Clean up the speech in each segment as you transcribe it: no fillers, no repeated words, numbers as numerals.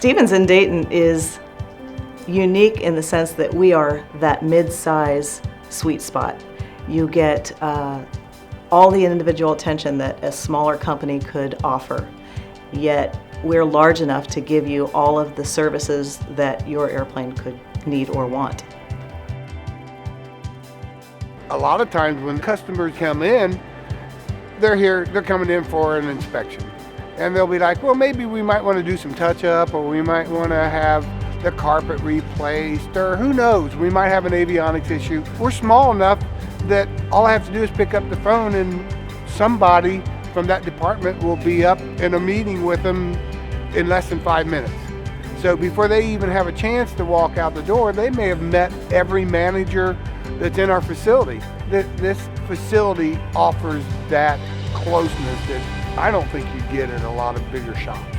Stevens in Dayton is unique in the sense that we are that mid-size sweet spot. You get all the individual attention that a smaller company could offer, yet we're large enough to give you all of the services that your airplane could need or want. A lot of times when customers come in, they're coming in for an inspection. And they'll be like, well, maybe we might want to do some touch-up, or we might want to have the carpet replaced, or who knows, we might have an avionics issue. We're small enough that all I have to do is pick up the phone and somebody from that department will be up in a meeting with them in less than 5 minutes. So before they even have a chance to walk out the door, they may have met every manager that's in our facility. This facility offers that closeness that I don't think you get in a lot of bigger shops.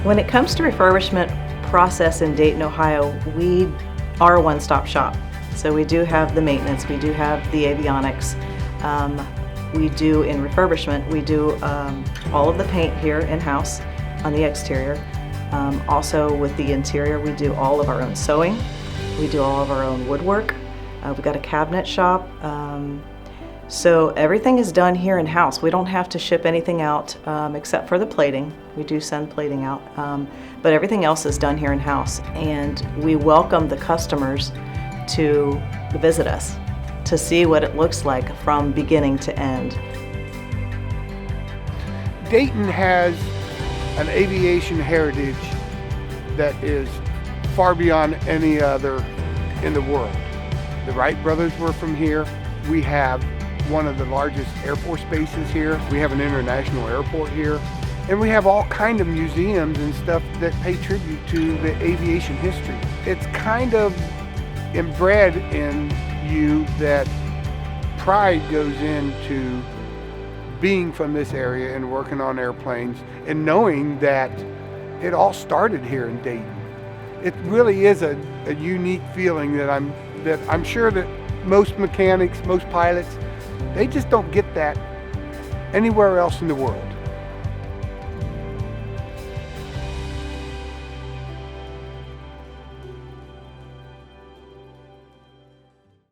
When it comes to refurbishment process in Dayton, Ohio, we are a one-stop shop. So we do have the maintenance, we do have the avionics. We do in refurbishment, we do all of the paint here in-house on the exterior. Also with the interior, we do all of our own sewing. We do all of our own woodwork. We've got a cabinet shop. So everything is done here in-house. We don't have to ship anything out except for the plating. We do send plating out, but everything else is done here in-house. And we welcome the customers to visit us, to see what it looks like from beginning to end. Dayton has an aviation heritage that is far beyond any other in the world. The Wright brothers were from here. We have one of the largest Air Force bases here. We have an international airport here. And we have all kind of museums and stuff that pay tribute to the aviation history. It's kind of inbred in you that pride goes into being from this area and working on airplanes and knowing that it all started here in Dayton. It really is a unique feeling that I'm sure that most mechanics, most pilots, they just don't get that anywhere else in the world.